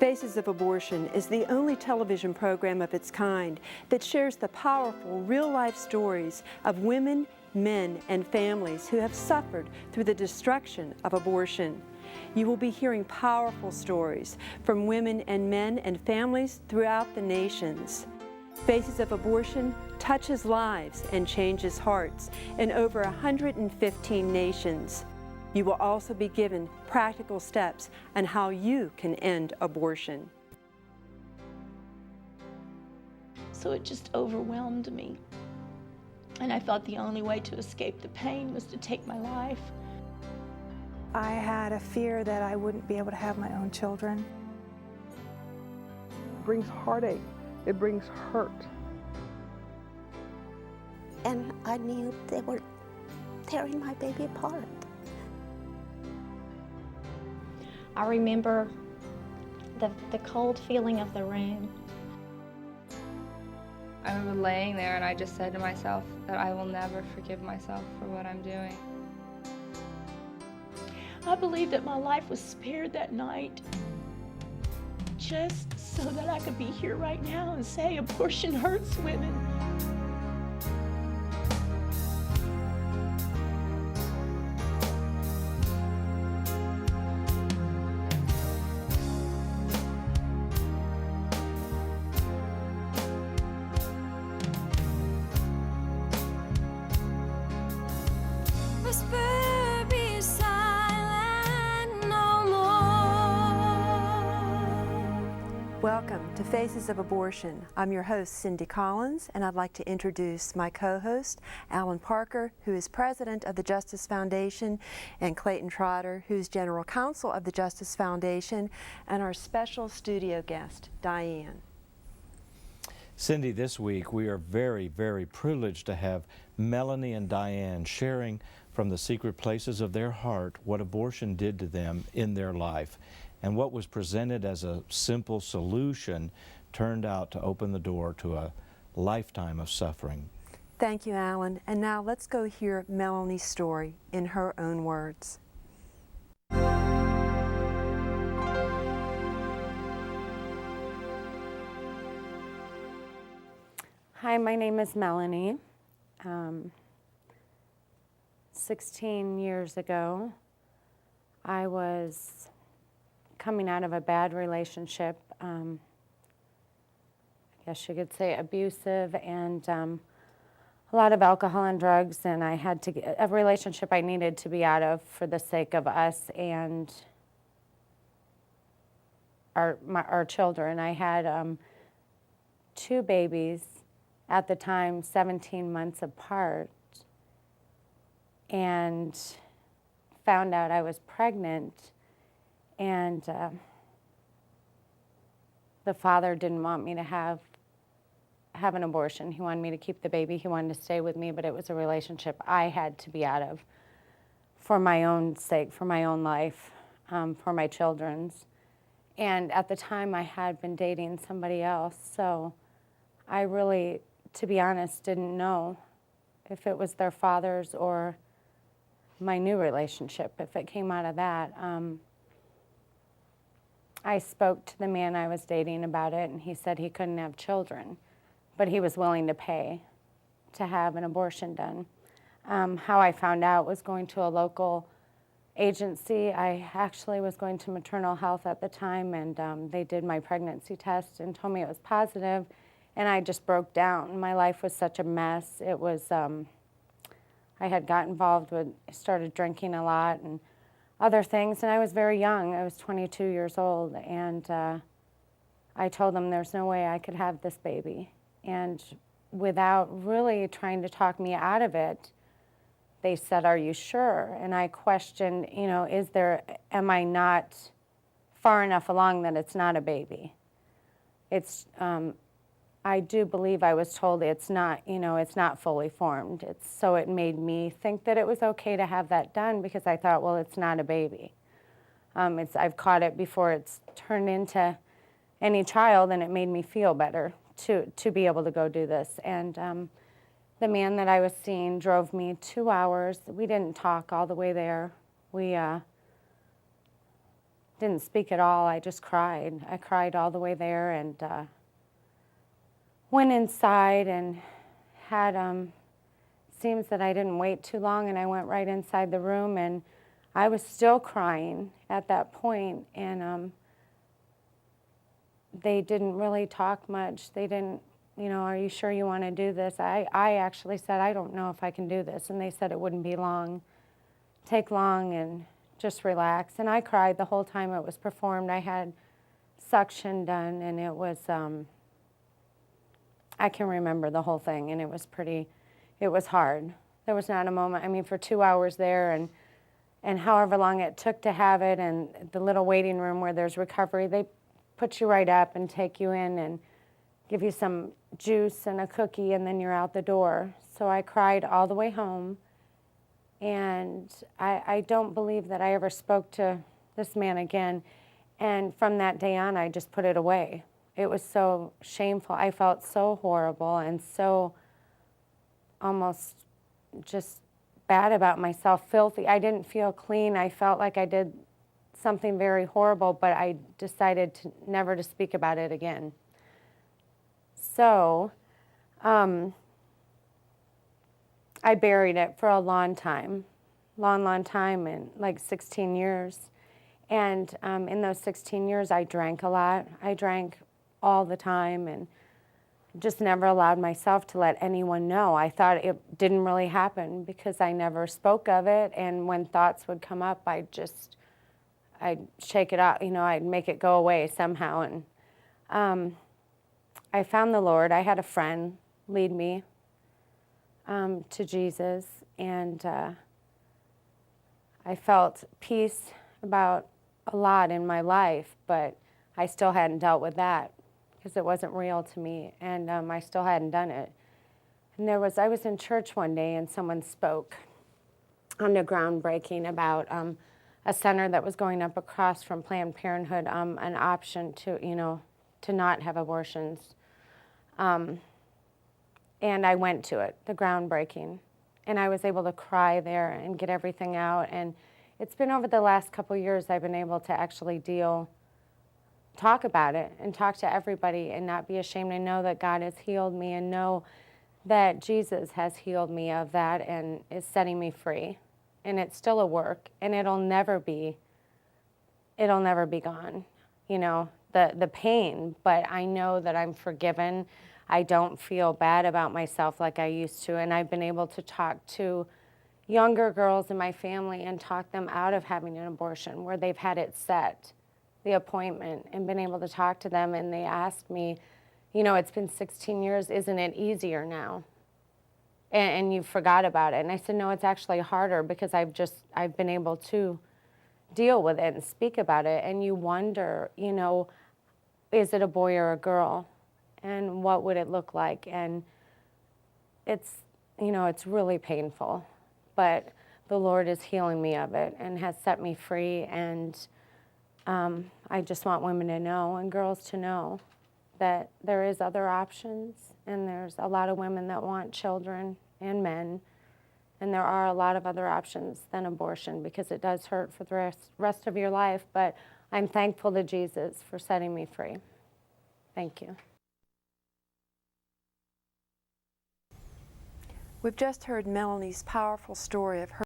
Faces of Abortion is the only television program of its kind that shares the powerful, real-life stories of women, men, and families who have suffered through the destruction of abortion. You will be hearing powerful stories from women and men and families throughout the nations. Faces of Abortion touches lives and changes hearts in over 115 nations. You will also be given practical steps on how you can end abortion. So it just overwhelmed me. And I thought the only way to escape the pain was to take my life. I had a fear that I wouldn't be able to have my own children. It brings heartache. It brings hurt. And I knew they were tearing my baby apart. I remember the cold feeling of the room. I remember laying there and I just said to myself that I will never forgive myself for what I'm doing. I believe that my life was spared that night just so that I could be here right now and say abortion hurts women. Welcome to Faces of Abortion. I'm your host, Cindy Collins, and I'd like to introduce my co-host, Alan Parker, who is president of the Justice Foundation, and Clayton Trotter, who's general counsel of the Justice Foundation, and our special studio guest, Diane. Cindy, this week we are very, very privileged to have Melanie and Diane sharing from the secret places of their heart what abortion did to them in their life. And what was presented as a simple solution turned out to open the door to a lifetime of suffering. Thank you, Alan. And now let's go hear Melanie's story in her own words. Hi, my name is Melanie. 16 years ago, I was coming out of a bad relationship, I guess you could say abusive, and a lot of alcohol and drugs, and I had to get a relationship I needed to be out of for the sake of us and our children. I had 2 babies at the time, 17 months apart, and found out I was pregnant. And the father didn't want me to have an abortion. He wanted me to keep the baby. He wanted to stay with me, but it was a relationship I had to be out of for my own sake, for my own life, for my children's. And at the time, I had been dating somebody else, so I really, to be honest, didn't know if it was their father's or my new relationship, if it came out of that. I spoke to the man I was dating about it, and he said he couldn't have children, but he was willing to pay to have an abortion done. How I found out was going to a local agency. I actually was going to maternal health at the time, and they did my pregnancy test and told me it was positive, and I just broke down. My life was such a mess. It was, I had got involved with, started drinking a lot, and other things, and I was very young. I was 22 years old, and I told them there's no way I could have this baby. And without really trying to talk me out of it, they said, "Are you sure?" And I questioned, you know, am I not far enough along that it's not a baby? It's, I do believe I was told it's not, you know, it's not fully formed. So it made me think that it was okay to have that done because I thought, well, it's not a baby. I've caught it before it's turned into any child, and it made me feel better to be able to go do this. And the man that I was seeing drove me 2 hours. We didn't talk all the way there. We didn't speak at all. I just cried. I cried all the way there, and went inside and had, seems that I didn't wait too long, and I went right inside the room, and I was still crying at that point, and they didn't really talk much. They didn't, you know, are you sure you want to do this? I actually said, I don't know if I can do this, and they said it wouldn't be long, take long, and just relax. And I cried the whole time it was performed. I had suction done, and it was, I can remember the whole thing, and it was hard. There was not a moment, I mean, for 2 hours there, and however long it took to have it, and the little waiting room where there's recovery, they put you right up and take you in and give you some juice and a cookie, and then you're out the door. So I cried all the way home, and I don't believe that I ever spoke to this man again. And from that day on, I just put it away. It was so shameful. I felt so horrible and so almost just bad about myself, filthy. I didn't feel clean. I felt like I did something very horrible, but I decided never to speak about it again. So I buried it for a long time, long time, and like 16 years. And in those 16 years, I drank a lot. I drank all the time and just never allowed myself to let anyone know. I thought it didn't really happen because I never spoke of it. And when thoughts would come up, I'd shake it out, you know, I'd make it go away somehow. And I found the Lord. I had a friend lead me to Jesus, and I felt peace about a lot in my life, but I still hadn't dealt with that because it wasn't real to me, and I still hadn't done it. And I was in church one day, and someone spoke on the groundbreaking about a center that was going up across from Planned Parenthood, an option to, you know, to not have abortions. And I went to it, the groundbreaking, and I was able to cry there and get everything out. And it's been over the last couple years I've been able to actually talk about it and talk to everybody and not be ashamed, and know that God has healed me, and know that Jesus has healed me of that and is setting me free. And it's still a work, and it'll never be gone, you know, the pain, but I know that I'm forgiven. I don't feel bad about myself like I used to, and I've been able to talk to younger girls in my family and talk them out of having an abortion where they've had it set, the appointment, and been able to talk to them, and they asked me, you know, it's been 16 years, isn't it easier now? And you forgot about it. And I said, no, it's actually harder because I've been able to deal with it and speak about it. And you wonder, you know, is it a boy or a girl? And what would it look like? And it's, you know, it's really painful, but the Lord is healing me of it and has set me free. And I just want women to know and girls to know that there is other options, and there's a lot of women that want children and men, and there are a lot of other options than abortion because it does hurt for the rest of your life, but I'm thankful to Jesus for setting me free. Thank you. We've just heard Melanie's powerful story of her